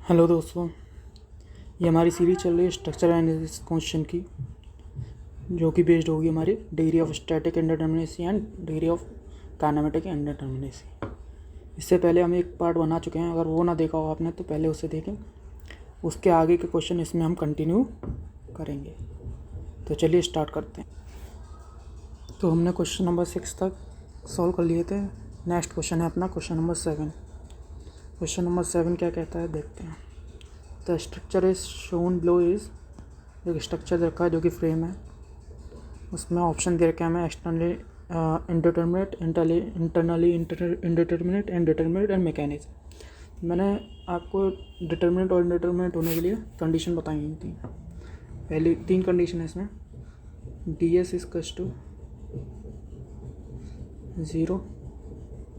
Hello दोस्तों, ये हमारी सीरीज चल रही है स्ट्रक्चर एनालिसिस क्वेश्चन की, जो कि बेस्ड होगी हमारी degree of static indeterminacy and degree of kinematic indeterminacy. इससे पहले हम एक पार्ट बना चुके हैं, अगर वो ना देखा हो आपने तो पहले उसे देखें। उसके आगे के क्वेश्चन इसमें हम कंटिन्यू करेंगे। तो चलिए स्टार्ट करते हैं। तो हमने क्वेश्चन नंबर 6 तक सॉल्व कर लिए थे। नेक्स्ट क्वेश्चन है अपना क्वेश्चन नंबर 7। क्वेश्चन नंबर 7 क्या कहता है देखते हैं। The structure is shown below is, एक स्ट्रक्चर रखा है जो कि फ्रेम है। उसमें ऑप्शन दे रखे हैं हमें externally indeterminate, internally indeterminate and determinate and mechanism. मैंने आपको डिटरमिनेट और इंडिटरमिनेट होने के लिए कंडीशन बताई हुई थी। पहली 3 कंडीशन है इसमें। D S is to 0,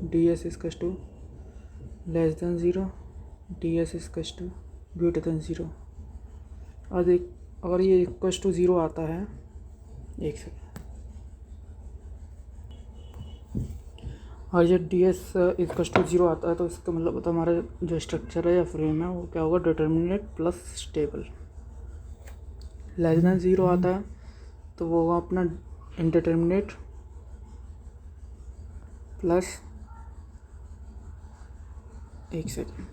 D S is to less than 0, D S is to greater than 0। अगर ये इक्वस टू 0 आता है, एक सेकेंड, और ये डी एस इक्वस टू 0 आता है तो इसका मतलब होता है हमारा जो स्ट्रक्चर है या फ्रेम है वो क्या होगा, determinate plus stable. Less than 0 आता है तो वो होगा अपना इंडिटरमिनेट प्लस, एक सेकेंड,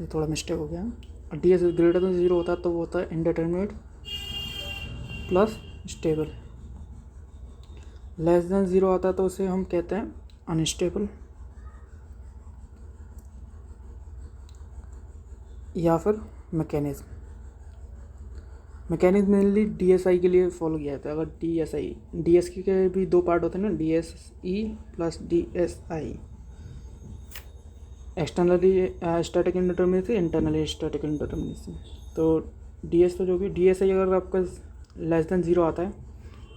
ये थोड़ा मिस्टेक हो गया। और डी एस ग्रेटर देन 0 होता है तो वो होता है indeterminate plus stable. Less than 0 आता है तो उसे हम कहते हैं अनस्टेबल, या फिर मैकेनिज्म। मैकेनिज्म मेनली डीएसआई के लिए फॉलो किया जाता है। अगर डीएस के भी 2 पार्ट होते हैं ना, DSE plus DSi, externally static indeterminacy, internally static indeterminacy. तो डीएस तो जो भी डीएसआई अगर आपका लेस देन 0 आता है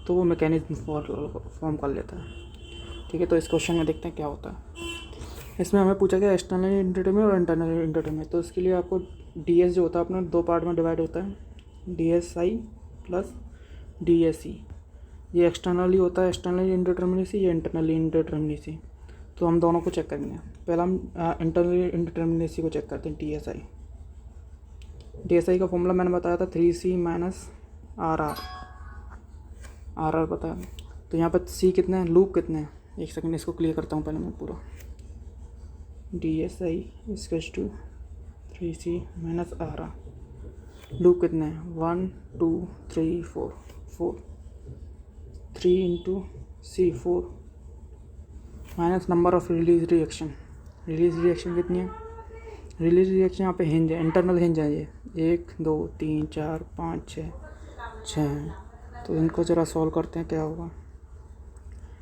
तो वो मैकेनिज्म फॉर्म कर लेता है। ठीक है, तो इस क्वेश्चन में देखते हैं क्या होता है। इसमें हमें पूछा गया एक्सटर्नली इंडिटरमिनेट और इंटरनली इंडिटरमिनेट। तो इसके लिए आपको डीएस जो होता है अपना 2 पार्ट में डिवाइड होता है, डीएसआई प्लस डीएसई। ये एक्सटर्नली होता है एक्सटर्नली इंडिटरमिनेसी, ये इंटरनली इंडिटरमिनेसी। तो हम दोनों को चेक करेंगे। पहला हम इंटरनली इंडिटरमिनेसी को चेक करते हैं, डीएसआई का फॉर्मूला मैंने बताया था 3C माइनस आर पता है। तो यहाँ पर सी कितने हैं, लूप कितने हैं, एक सेकंड इसको क्लियर करता हूँ पहले मैं पूरा। DSI is to 3C minus R. Loop कितने हैं, 1 2 3 4 3 into C 4 minus number of release reaction. Release reaction कितनी है, रिलीज रिएक्शन यहाँ पे हिंज है, इंटरनल हिंज है ये 1 2 3 4 5 6। तो इनको ज़रा सॉल्व करते हैं क्या होगा।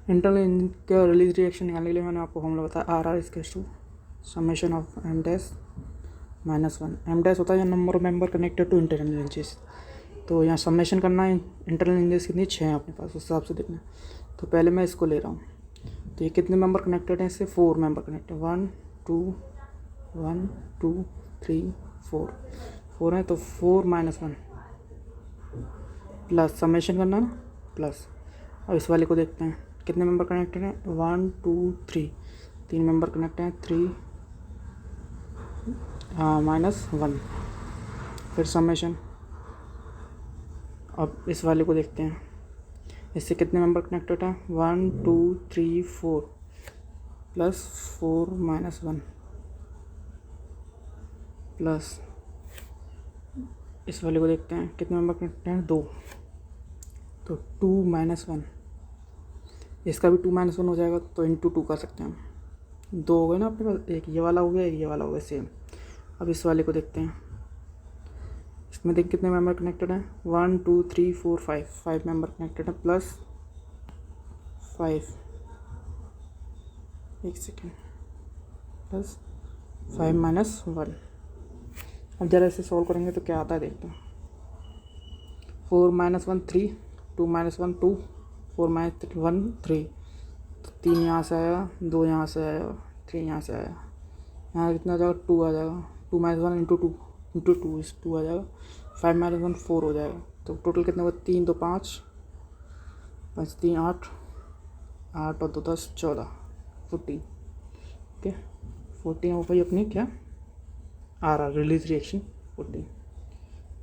इंटरनल हिंज का रिलीज रिएक्शन निकालने के लिए मैंने आपको फॉर्मूला बताया, R is to summation of M dash minus 1। M dash होता है number of member connected to internal hinges. तो यहाँ समेशन करना है, इंटरनल हिंजेस कितनी 6 है अपने पास, उस हिसाब से देखना है। तो पहले मैं इसको ले रहा हूँ। तो ये कितने मेंबर कनेक्टेड हैं, इससे 4 मेंबर कनेक्टेड, 1 2 3 4 है। तो 4 माइनस 1 प्लस समेशन करना ना, प्लस। अब इस वाले को देखते हैं कितने मेंबर कनेक्टेड हैं, 1 2 3, 3 मेंबर कनेक्टेड हैं, 3 माइनस 1, फिर समेशन। अब इस वाले को देखते हैं, इससे कितने मेंबर कनेक्टेड हैं, 1 2 3 4 प्लस 4 माइनस 1 प्लस, इस वाले को देखते हैं कितने मेंबर कनेक्टेड हैं, 2। तो 2 माइनस 1, इसका भी 2 माइनस 1 हो जाएगा तो इंटू 2 कर सकते हैं हम। 2 हो गए ना अपने पास, एक ये वाला हो गया, एक ये वाला हो गया सेम। अब इस वाले को देखते हैं, इसमें देख कितने मेंबर कनेक्टेड हैं, 1 2 3 4 5 मेंबर कनेक्टेड हैं, प्लस 5, एक सेकेंड, प्लस 5 माइनस 1। अब जरा इसे सॉल्व करेंगे तो क्या आता है देखते हैं। 4 माइनस 1 3, 2 माइनस 1 2, 4 माइनस 1 3। तो 3 यहाँ से आया, 2 यहाँ से आया, 3 यहाँ से आया। यहाँ कितना आ जाएगा, 2 आ जाएगा। 2 माइनस 1 इंटू 2 आ जाएगा। 5 माइनस 1 4 हो जाएगा। तो टोटल कितने हुआ, 3 2 5 5 3 8 8 और 2 10 14 14। ओके, 14 हो गई अपनी क्या आर रिलीज रिएक्शन 14।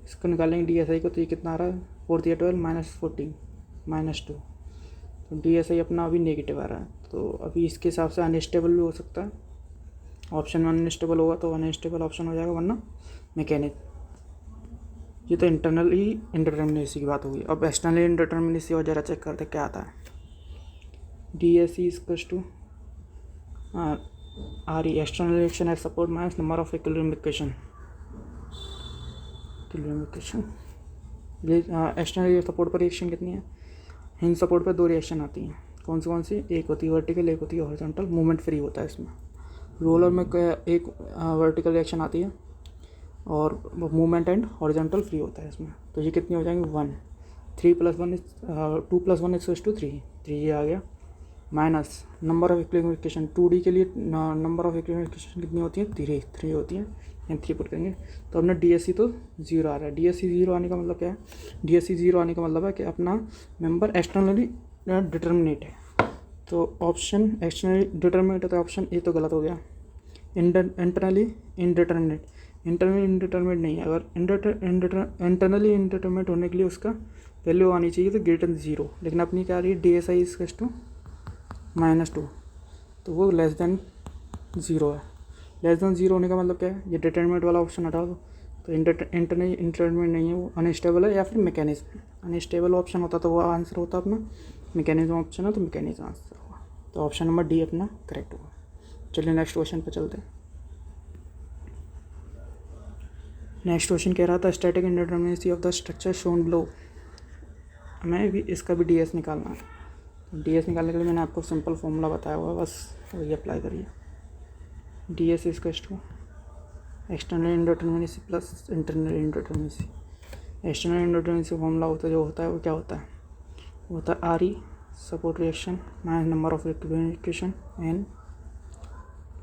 इसको निकालेंगे DSI को, तो ये कितना आ रहा है 4 × 12 -14 -2, तो DSI अपना अभी नेगेटिव आ रहा है। तो अभी इसके हिसाब से अनस्टेबल भी हो सकता है, ऑप्शन में अनस्टेबल होगा तो अनस्टेबल ऑप्शन हो जाएगा, वरना मैकेनिक। ये तो इंटरनली इंडिटरमिनेसी की बात होगी। अब एक्सटर्नली इंडिटरमिनेसी और ज़रा चेक करते क्या आता है। DSE equals to RE external reaction at support minus number of equilibrium equation. ये एक्सटर्नल सपोर्ट पर रिएक्शन कितनी है? हिंज सपोर्ट पर 2 रिएक्शन आती हैं। कौन सी? एक होती है वर्टिकल, एक होती है हॉरिजॉन्टल। मूवमेंट फ्री होता है इसमें। रोलर में एक वर्टिकल रिएक्शन आती है और मूवमेंट एंड हॉरिजॉन्टल फ्री होता है इसमें। तो ये कितनी हो जाएंगी 1, 3 + 1 2 + 1 = 3, ये आ गया, minus number of equilibrium equation 2D के लिए नंबर ऑफ इक्विलिब्रियम इक्वेशन कितनी होती है? 3 होती है, यहाँ 3 पुट करेंगे तो अपना DSE तो 0 आ रहा है। DSE 0 आने का मतलब क्या है? DSE 0 आने का मतलब है कि अपना मेंबर एक्सटर्नली डिटर्मिनेट है। तो ऑप्शन एक्सटर्नली डिटर्मिनेट है, तो ऑप्शन ए तो गलत हो गया। इंटरनली इनडिटर्मिनेट, इंटरनली इनडिटर्मिनेट नहीं है। अगर इंटरनली इनडिटर्मिनेट होने के लिए उसका वैल्यू आनी चाहिए तो ग्रेटर देन 0, लेकिन अपनी क्या आ रही है DSI = -2, तो वो <0 है। <0 होने का मतलब क्या है? ये डिटर्मिनेट वाला ऑप्शन हटा दो, तो इंटरनली इंडिटर्मिनेट नहीं है, वो अनस्टेबल है या फिर मैकेनिज्म। अनस्टेबल ऑप्शन होता तो वो आंसर होता अपना, मैकेनिज्म ऑप्शन है तो मैकेनिज्म आंसर होगा। तो ऑप्शन नंबर डी अपना करेक्ट होगा। चलिए नेक्स्ट क्वेश्चन पे चलते हैं। नेक्स्ट क्वेश्चन कह रहा था static indeterminacy of the structure shown below. हमें भी इसका भी DS निकालना है। तो DS निकालने के लिए मैंने आपको सिंपल फॉर्मूला बताया हुआ है, बस वही अप्लाई करिए। DS = external indeterminacy plus internal indeterminacy. External indeterminacy formula होता है वो क्या होता है? वो होता है RE support reaction minus number of equilibrium equation N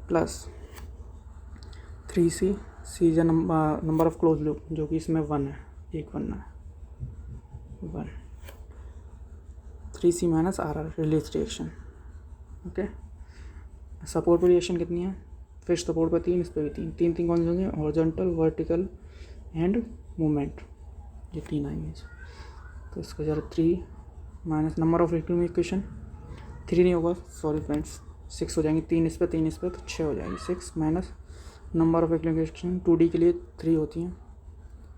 plus 3C number of close loop, जो कि इसमें 1 है, एक 1 है, 1 3C - RR release reaction. Okay, support पर रिएक्शन कितनी है? फिर सपोर्ट पर 3, इस पर भी 3 3 कौन से होंगे? हॉरिजॉन्टल, वर्टिकल एंड मूवमेंट, ये 3 आएंगे। तो इसका जरा 3 minus number of equilibrium equation 3 नहीं होगा, सॉरी फ्रेंड्स, 6 हो जाएंगे। 3 इस पर 3 इस पर, तो 6 हो जाएगी। 6 minus number of equilibrium equation 2D के लिए 3 होती हैं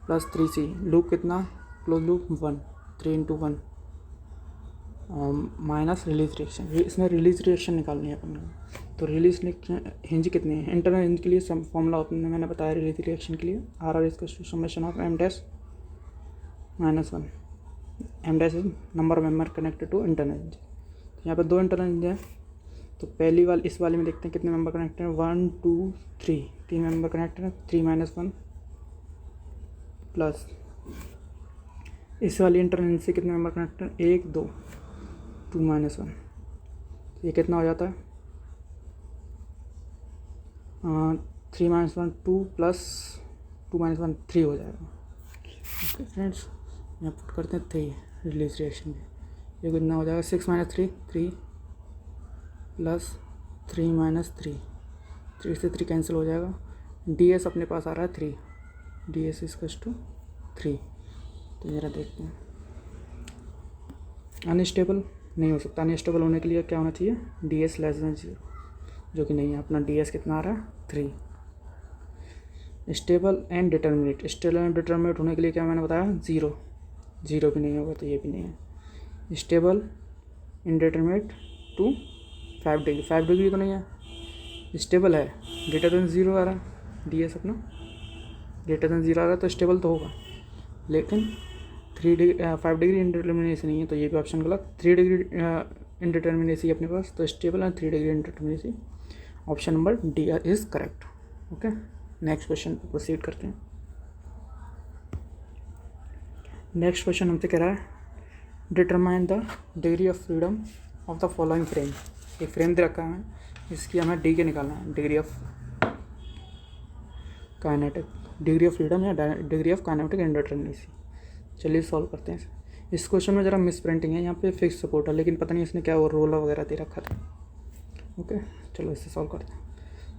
प्लस 3C। लूप कितना? Close loop 1, 3 × 1 minus release reaction. इसमें रिलीज रिएक्शन निकालनी है अपन को। तो रिलीज हिंज कितनी है? इंटरनल हिंज के लिए फॉर्मूला मैंने बताया रिलीज रिएक्शन के लिए, RR = summation of M' - 1। M' is number of member connected to internal hinge. यहाँ पर 2 इंटरनल हिंज है, तो पहली वाली इस वाले में देखते हैं कितने मेंबर कनेक्टेड हैं। 1 2 3, 3 मेंबर कनेक्टेड हैं। 3 - 1 प्लस इस वाली इंटरनल हिंज से कितने मेंबर कनेक्टेड हैं? 1 2, 2 - 1, ये कितना हो जाता है? 3 - 1 2 प्लस 2 - 1 3 हो जाएगा। ओके फ्रेंड्स, यहाँ पुट करते हैं 3 रिलीज रिएक्शन में। ये कितना हो जाएगा? 6 - 3 3 प्लस 3 - 3, 3 से 3 कैंसिल हो जाएगा। DS अपने पास आ रहा है 3, DS = 3। तो ज़रा देखते हैं। अनस्टेबल नहीं हो सकता। अनस्टेबल होने के लिए क्या होना चाहिए? DS < 0, जो कि नहीं है। अपना DS कितना आ रहा है? 3। Stable and determinate, stable and determinate होने के लिए क्या मैंने बताया? 0 भी नहीं होगा, तो ये भी नहीं है। Stable indeterminate to 5 degree, 5 degree तो नहीं है। स्टेबल है, ग्रेटर देन 0 आ रहा है, DS अपना ग्रेटर देन 0 आ रहा है, तो स्टेबल तो होगा। लेकिन 5 डिग्री इंडिटर्मिनेसी नहीं है, तो ये भी ऑप्शन गलत। 3 डिग्री इंडिटर्मिनेसी अपने पास, तो stable and 3 degree indeterminacy, option number D is correct. Okay, next question पर प्रोसीड करते हैं। नेक्स्ट क्वेश्चन हमसे कह रहा है determine the degree of freedom of the following frame. एक फ्रेम दे रखा है, इसकी हमें डी के निकालना है, degree of kinetic, degree of freedom या डिग्री ऑफ काइनेटिक इंडिटर्मिनेसी। चलिए सॉल्व करते हैं। इस क्वेश्चन में ज़रा मिस प्रिंटिंग है, यहाँ पे फिक्स सपोर्ट है, लेकिन पता नहीं इसने क्या वो रोलर वगैरह दे रखा था। ओके, चलो इससे सॉल्व करते हैं।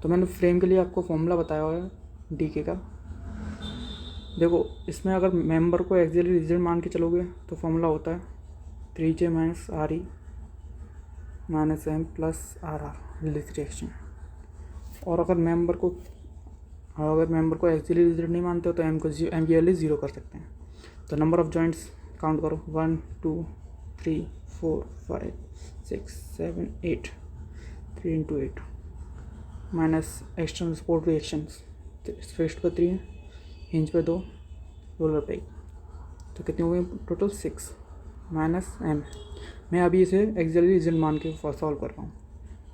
तो मैंने फ्रेम के लिए आपको फॉर्मूला बताया हुआ है डी के का। देखो इसमें अगर मेंबर को एक्सियली रिजिड मान के चलोगे तो फॉर्मूला होता है 3J minus RE minus M plus RR release reaction. और अगर मेंबर को एक्सियली रिजिड नहीं मानते हो तो M की वैल्यू 0 कर सकते हैं। तो नंबर ऑफ जॉइंट्स काउंट करो 1 2 3 4 5 6 7 8 3 × 8 minus external support reactions fixed पे 3 हिंज पे 2 रोलर पे 1, तो कितने हो गए टोटल 6 माइनस M। मैं अभी इसे एक्सियली रिजिड मान के सॉल्व कर रहा हूँ।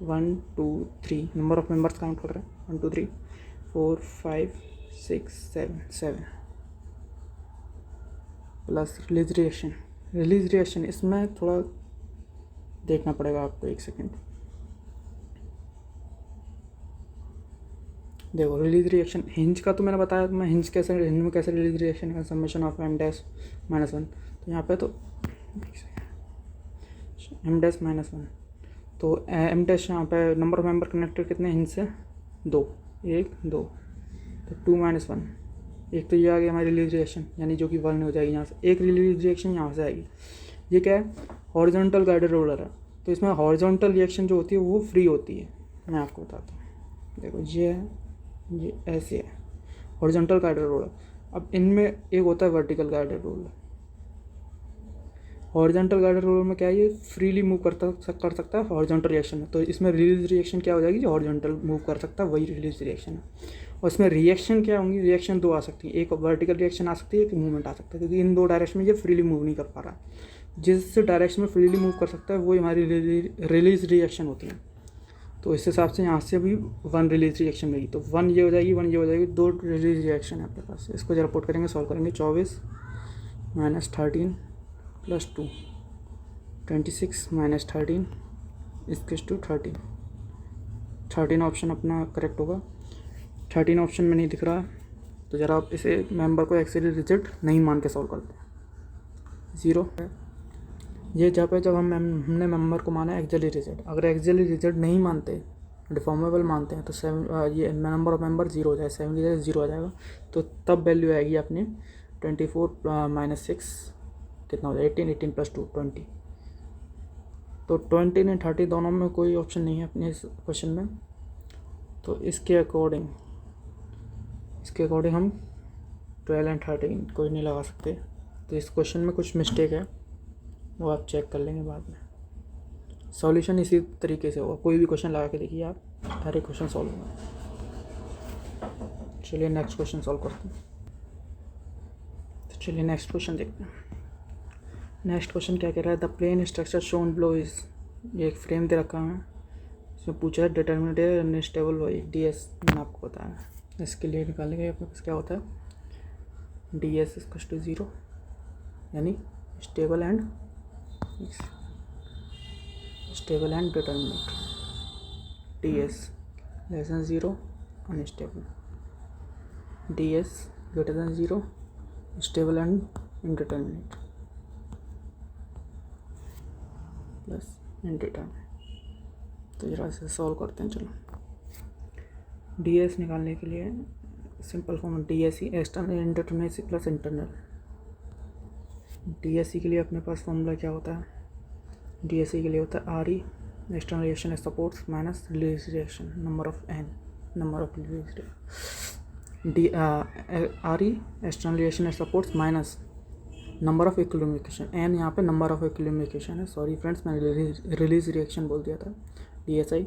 1 2 3 नंबर ऑफ मेंबर्स काउंट कर रहे हैं 1 2 3 4 5 6 7 प्लस रिलीज रिएक्शन इसमें थोड़ा देखना पड़ेगा आपको, एक सेकेंड। देखो रिलीज रिएक्शन हिंज का तो मैंने बताया, मैं हिंज में कैसे रिलीज रिएक्शन का summation of M dash minus 1, तो यहाँ पे तो M डैश माइनस 1, तो M डैश यहाँ पे नंबर ऑफ मेंबर कनेक्टेड कितने हिंज से 2 1 2, तो 2 माइनस 1, एक तो ये आ गई हमारी रिलीज रिएक्शन यानी जो कि 1 हो जाएगी यहाँ से, एक रिलीज रिएक्शन यहाँ से आएगी। ये क्या है हॉरिजॉन्टल गाइडेड रोलर है, तो इसमें हॉरिजॉन्टल रिएक्शन जो होती है वो फ्री होती है। मैं आपको बताता हूँ, देखो ये ऐसे है हॉरिजॉन्टल गाइडेड रोलर। अब इनमें एक होता है vertical guided roller. Horizontal guided roller में क्या है, ये फ्रीली मूव कर सकता है हॉरिजॉन्टल रिएक्शन में, तो इसमें रिलीज रिएक्शन क्या हो जाएगी, जो हॉरिजॉन्टल मूव कर सकता है वही रिलीज रिएक्शन है। और इसमें रिएक्शन क्या होंगी, रिएक्शन 2 आ सकती है, एक वर्टिकल रिएक्शन आ सकती है, एक मूवमेंट आ सकता है, क्योंकि इन 2 डायरेक्शन में ये फ्रीली मूव नहीं कर पा रहा। जिस डायरेक्शन में फ्रीली मूव कर सकता है वो हमारी रिलीज रिएक्शन होती है। तो इस हिसाब से यहाँ से भी 1 रिलीज रिएक्शन मिलेगी, तो 1 ये हो जाएगी 1 ये हो जाएगी, 2 रिलीज रिएक्शन है आपके पास। इसको जरा पुट करेंगे, सॉल्व करेंगे। 24 माइनस 13 प्लस 2 26 माइनस 13 इसके टू 13 ऑप्शन अपना करेक्ट होगा। 13 ऑप्शन में नहीं दिख रहा, तो ज़रा आप इसे मेंबर को एक्सियली रिजिड नहीं मान के सॉल्व करते हैं। 0 है ये जब हमने मेंबर को माना एक्सियली रिजिड। अगर एक्सियली रिजिड नहीं मानते, डिफॉर्मेबल मानते हैं, तो ये नंबर ऑफ मेंबर 0 हो जाए, 7 की जगह 0 आ जाएगा। तो तब वैल्यू आएगी अपनी 24 माइनस 6 कितना हो जाएगा 18 प्लस 2 20। तो 20 और 30 दोनों में कोई ऑप्शन नहीं है अपने इस क्वेश्चन में, तो इसके अकॉर्डिंग हम 12 और 13 कोई नहीं लगा सकते। तो इस क्वेश्चन में कुछ मिस्टेक है, वो आप चेक कर लेंगे बाद में। सॉल्यूशन इसी तरीके से होगा, कोई भी क्वेश्चन लगा के देखिए आप, हर एक क्वेश्चन सॉल्व होगा। चलिए नेक्स्ट क्वेश्चन सॉल्व करते हैं। तो चलिए नेक्स्ट क्वेश्चन देखते हैं। नेक्स्ट क्वेश्चन क्या कह रहा है, the plane structure shown below is, ये एक फ्रेम दे रखा है, इसमें पूछा है डिटरमिनेंट अनस्टेबल वही DS मैंने आपको बताया। इसके लिए निकालेंगे अपने पास क्या होता है, DS = 0 यानी stable and determinant. DS < 0 unstable, DS < 0 stable and indeterminate plus indeterminate. तो जरा इसे सॉल्व करते हैं। चलो DS निकालने के लिए simple form DSE external indeterminacy plus internal. DSE के लिए अपने पास फॉर्मूला क्या होता है, DSE के लिए होता है RE external reaction supports minus release reaction number of release RE external reaction supports minus number of equilibrium N, यहाँ पे नंबर ऑफ इक्विलिब्रियम है। सॉरी फ्रेंड्स, मैंने रिलीज रिएक्शन बोल दिया था। DSI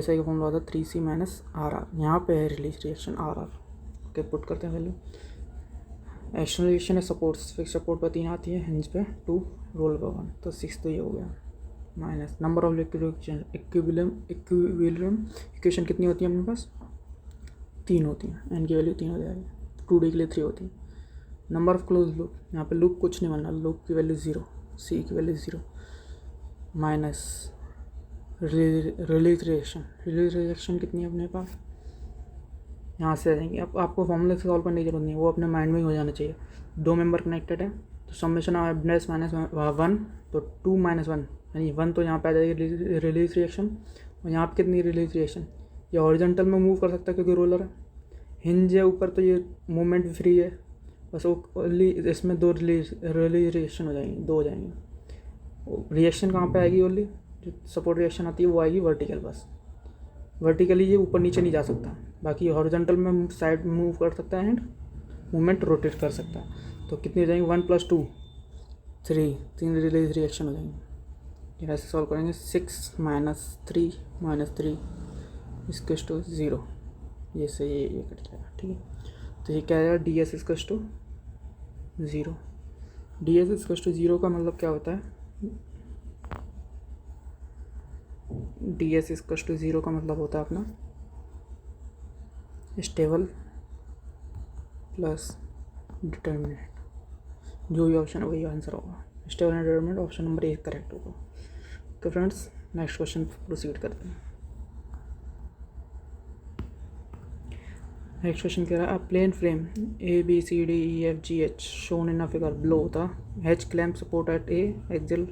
का फॉर्मूला होता है 3C माइनस RR, यहाँ पे है रिलीज रिएक्शन RR के पुट करते हैं वैल्यू। एक्सटर्नल रिएक्शन है सपोर्ट्स, फिक्स सपोर्ट पर 3 आती है, हिंज पे 2, रोल पर 1, तो 6 तो ये हो गया minus number of equilibrium equation कितनी होती है अपने पास, 3 होती हैं, एन की वैल्यू 3 हो जाएगी, 2D के लिए 3 होती है। नंबर ऑफ क्लोज लूप, यहाँ पे लूप कुछ नहीं बनना, लूप की वैल्यू 0, C की वैल्यू 0 माइनस रिलीज रिएक्शन कितनी है अपने पास, यहाँ से आ जाएंगे। अब आपको फॉर्मूले से सॉल्व करने की जरूरत नहीं है, वो अपने माइंड में ही हो जाना चाहिए। 2 मेंबर कनेक्टेड है, तो समेशन ऑफ M' माइनस 1, तो 2 माइनस 1 यानी 1, तो यहाँ पे आ जाएगी रिलीज रिएक्शन। और यहाँ पे कितनी रिलीज रिएक्शन, ये हॉरिजॉन्टल में मूव कर सकता है क्योंकि रोलर है, हिंज है ऊपर तो ये मूवमेंट भी फ्री है, बस ओनली इसमें दो रिएक्शन हो जाएंगे, दो हो जाएंगे। रिएक्शन कहाँ पे आएगी? ओनली जो सपोर्ट रिएक्शन आती है वो आएगी वर्टिकल, बस वर्टिकली ये ऊपर नीचे नहीं जा सकता, बाकी हॉरिजॉन्टल में साइड मूव कर सकता है एंड मूवमेंट रोटेट कर सकता है। तो कितनी हो जाएंगे? 1 + 2 3, 3 रिलीज रिएक्शन हो जाएंगे। ऐसे सॉल्व करेंगे। 6 - 3 - 3 इक्वल्स टू 0, ये से ये कट जाएगा, ठीक है। तो ये क्या आएगा? ds equals to 0। ds equals to 0 का मतलब क्या होता है? ds इक्वल्स टू 0 का मतलब होता है अपना स्टेबल प्लस डिटर्मिनेंट, जो भी ऑप्शन है वही आंसर होगा। Stable and determinant option number 1 correct होगा। तो फ्रेंड्स नेक्स्ट क्वेश्चन प्रोसीड करते हैं। नेक्स्ट क्वेश्चन कह रहा है, a plane frame ABCDEFGH shown in a figure below the H clamp support at A, axial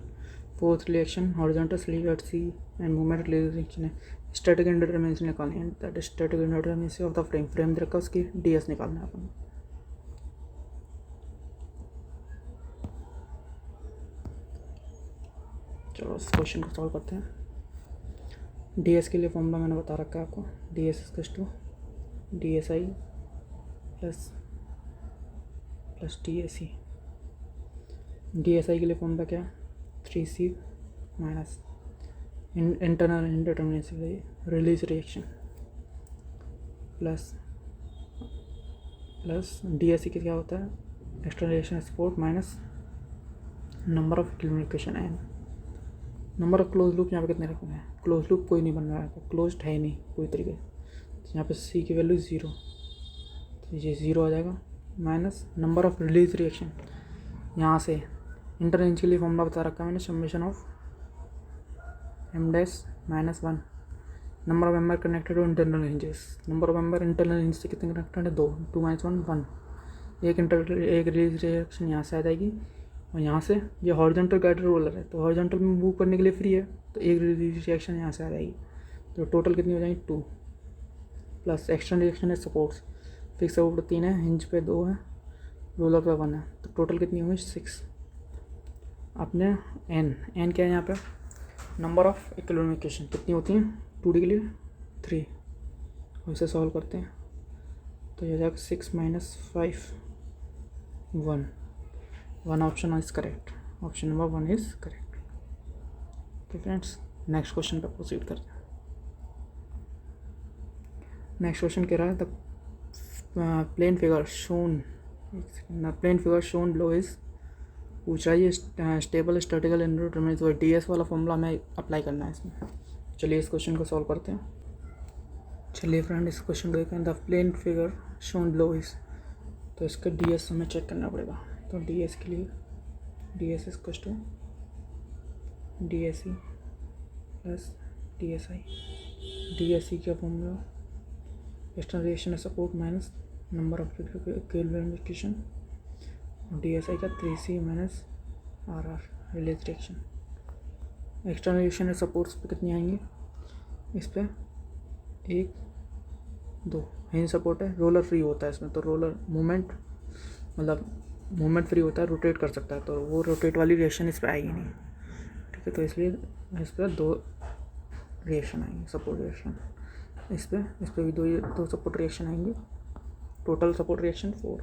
force reaction, horizontal sleeve at C and movement reaction है। Static indeterminacy निकालनी है, that is static indeterminacy of the frame. Frame दे रखा उसकी DS निकालना है अपन। चलो इस क्वेश्चन को सॉल्व करते हैं। DS के लिए फॉर्मूला मैंने बता रखा है आपको, DS equals to DSI plus DSE। DSI के लिए फॉर्मूला क्या? 3C minus internal indeterminacy release reaction plus DSE के क्या होता है? External reaction support minus number of equilibrium N. Number of close loop यहाँ पे कितने रखना है? क्लोज लूप कोई नहीं बन रहा है, क्लोज्ड है ही नहीं कोई तरीके। तो यहाँ पे C की वैल्यू 0, तो ये 0 आ जाएगा, minus number of release reaction. यहाँ से इंटररेंज के लिए फॉर्मूला बता रखा है मैंने, summation of M dash -1 number of member connected to internal hinges. Number of member internal hinge से कितने कनेक्टेड है? 2, 2 - 1 1। एक रिलीज रिएक्शन यहाँ से आ जाएगी, और यहाँ से ये हॉरिजॉन्टल गाइडेड रोलर है तो हॉरिजॉन्टल में मूव करने के लिए फ्री है, तो एक रिलीज रिएक्शन यहाँ से आ जाएगी। तो टोटल कितनी हो जाएगी? 2 प्लस एक्सटर्नल रिएक्शन है सपोर्ट्स, फिक्स सपोर्ट 3 है, हिंज पे 2 है, रोलर पे 1 है, तो टोटल कितनी होगी? 6। अपने एन क्या है यहाँ पे? नंबर ऑफ इक्विलिब्रियम कितनी होती हैं 2D के लिए? 3। वैसे सॉल्व करते हैं तो ये जाएगा 6 - 5 1। 1 option is correct, option number 1 is correct. तो फ्रेंड्स नेक्स्ट क्वेश्चन पे प्रोसीड करते हैं। नेक्स्ट क्वेश्चन कह रहा है, the plane figure shown below is पूछ रहा है ये स्टेबल स्टैटिकल इंडिटरमिनेट, तो DS वाला फॉर्मूला हमें अप्लाई करना है इसमें। चलिए इस क्वेश्चन को सॉल्व करते हैं। चलिए फ्रेंड इस क्वेश्चन को देखते हैं। The plane figure shown below is, तो इसका DS हमें चेक करना पड़ेगा। तो DS के लिए DS equals to DSE plus DSI। DSE का formula external reaction support minus number of equilibrium, DSI का 3C minus RR release reaction. External reaction supports पे कितनी आएंगी? इस पर 1 2 हिंज सपोर्ट है, रोलर फ्री होता है इसमें, तो रोलर मूवमेंट मतलब मूवमेंट फ्री होता है, रोटेट कर सकता है, तो वो रोटेट वाली रिएक्शन इस पर आएगी नहीं, ठीक है। तो इसलिए इस पर 2 रिएक्शन आएंगे, सपोर्ट रिएक्शन। इस पर भी 2 सपोर्ट रिएक्शन आएंगे, total support reaction 4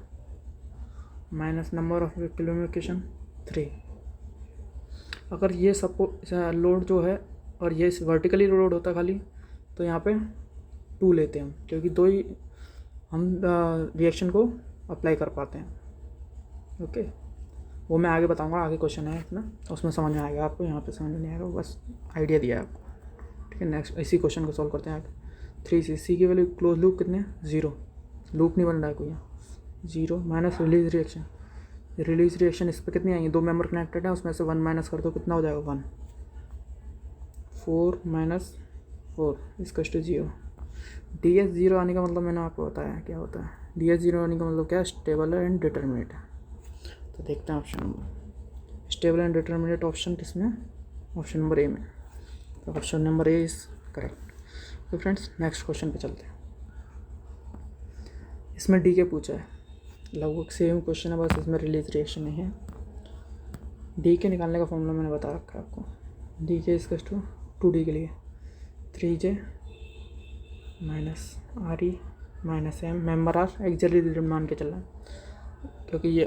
minus number of equilibrium 3। अगर ये सपोर्ट लोड जो है और ये वर्टिकली लोड होता खाली, तो यहाँ पे 2 लेते हैं हम, क्योंकि 2 ही हम रिएक्शन को अप्लाई कर पाते हैं। ओके, वो मैं आगे बताऊंगा, आगे क्वेश्चन है अपना, उसमें समझ में आएगा आपको, यहाँ पे समझ में नहीं आएगा, बस आइडिया दिया है आपको, ठीक है। नेक्स्ट इसी क्वेश्चन को सॉल्व करते हैं आगे। 3C की वैल्यू क्लोज लूप कितने? 0, लूप नहीं बन रहा है कोई यहाँ, 0 minus release reaction. Release reaction इस पर कितनी आएंगी? 2 मेंबर कनेक्टेड है, उसमें से 1 माइनस कर दो, कितना हो जाएगा? 1। 4 - 4 इसका 0। DS 0 आने का मतलब मैंने आपको बताया क्या होता है। DS 0 आने का मतलब क्या? स्टेबल एंड डिटरमिनेट है। तो देखते हैं option number, stable and determinate option किसमें? ऑप्शन नंबर A में। तो option number A is correct. तो फ्रेंड्स नेक्स्ट क्वेश्चन पे चलते हैं। इसमें डी के पूछा है, लगभग सेम क्वेश्चन है, बस इसमें रिलीज रिएक्शन नहीं है। डी के निकालने का फॉर्मूला मैंने बता रखा है आपको। डी के इज टू 2D के लिए 3J minus RE minus M, member are exactly related मान के चलना है, क्योंकि ये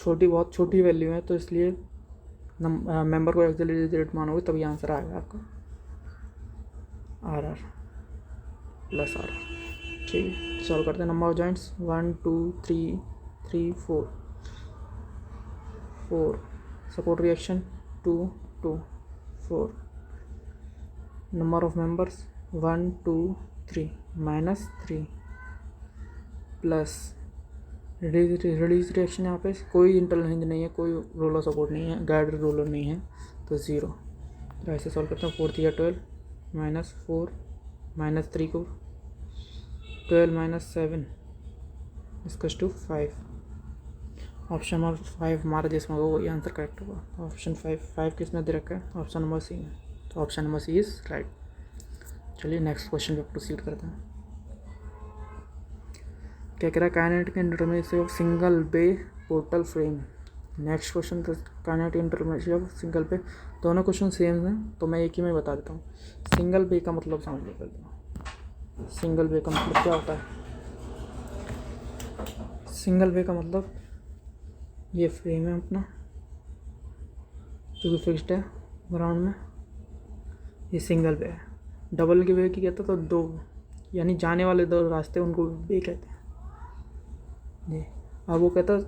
बहुत छोटी वैल्यू है, तो इसलिए मेंबर को एक्जेक्टली रिलेटेड मानोगे तभी आंसर आएगा आपका RR प्लस RR। ठीक है, सॉल्व करते हैं। Number of joints 1 2 3 3 4 support reaction 2 2 4। Number of members 1 2 3 minus 3 plus release reaction, यहाँ पे कोई इंटरनल हिंज नहीं है, कोई रोलर सपोर्ट नहीं है, गाइड रोलर नहीं है, तो 0। तो ऐसे सॉल्व करते हैं। 4 या 12 माइनस 4 माइनस 3 को 12 माइनस 7 इसका टू 5। ऑप्शन नंबर 5 हमारा जिसमें होगा वही आंसर करेक्ट होगा। ऑप्शन 5 किसने दे रखा है? ऑप्शन नंबर सी में, तो option number C is right. चलिए नेक्स्ट क्वेश्चन पे प्रोसीड करते हैं। क्या कह रहा है? Kinetic indeterminacy of single bay portal frame. Next question तो kinetic indeterminacy of single bay, दोनों क्वेश्चन सेम हैं, तो मैं एक ही में बता देता हूँ। सिंगल बे का मतलब समझ लो पहले। सिंगल बे का मतलब क्या होता है? सिंगल बे का मतलब ये फ्रेम है अपना जो कि फिक्स्ड है ग्राउंड में, ये सिंगल बे है। डबल के वे की कहता तो दो, यानी जाने वाले दो रास्ते उनको बे कहते हैं जी। और वो कहता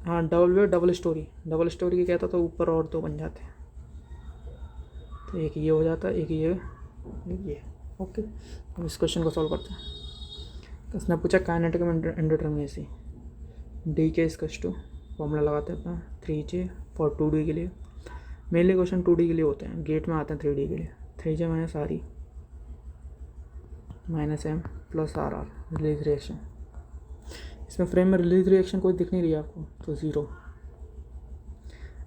हाँ डबल वे डबल स्टोरी की कहता तो ऊपर और दो बन जाते हैं, तो एक ये हो जाता है, एक ये। ओके, अब इस क्वेश्चन को सॉल्व करते हैं। तो उसने पूछा काइनेटिक इंडिटरमिनेसी डी के इसकस टू, फॉर्मूला लगाते हैं अपना 3J फॉर 2D के लिए। मेनली क्वेश्चन 2D के लिए होते हैं, गेट में आते हैं 3D के लिए। 3J minus RE minus M plus RR release reaction. इसमें फ्रेम में रिलीज रिएक्शन कोई दिख नहीं रही है आपको, तो 0।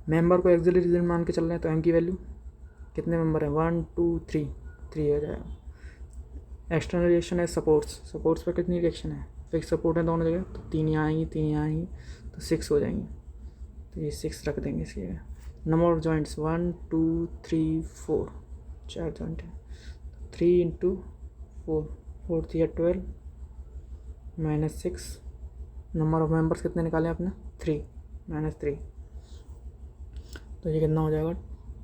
मेंबर को एक्सिलरी रीजन मान के चल रहे हैं, तो M की वैल्यू कितने मेंबर हैं? 1 2 3 3 हो जाएगा। एक्सटर्नल रिएक्शन है सपोर्ट्स पर कितनी रिएक्शन है? फिक्स सपोर्ट है दोनों जगह, तो 3 यहाँ आएंगी, तो 6 हो जाएंगी, तो ये 6 रख देंगे इसकी जगह। नंबर ऑफ जॉइंट्स 1 2 3 4, 4 जॉइंट है। 3 into 4 3 12 minus 6। Number of members कितने निकाले आपने? 3 माइनस 3, तो ये कितना हो जाएगा?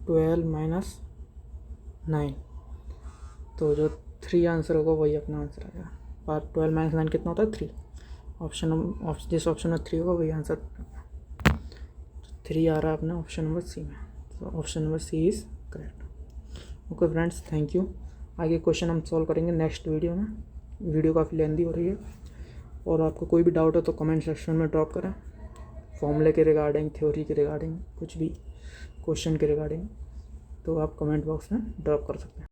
12 माइनस 9, तो जो 3 आंसर होगा वही अपना आंसर आ जाएगा। और 12 माइनस 9 कितना होता है? 3। जिस ऑप्शन में 3 होगा वही आंसर, 3 आ रहा है अपना ऑप्शन नंबर सी में, तो option number C is correct. Okay friends, thank you. आगे क्वेश्चन हम सॉल्व करेंगे नेक्स्ट वीडियो में। वीडियो काफ़ी लेंदी हो रही है, और आपको कोई भी डाउट हो तो कमेंट सेक्शन में ड्रॉप करें, फॉर्मूले के रिगार्डिंग, थ्योरी के रिगार्डिंग, कुछ भी क्वेश्चन के रिगार्डिंग, तो आप कमेंट बॉक्स में ड्रॉप कर सकते हैं।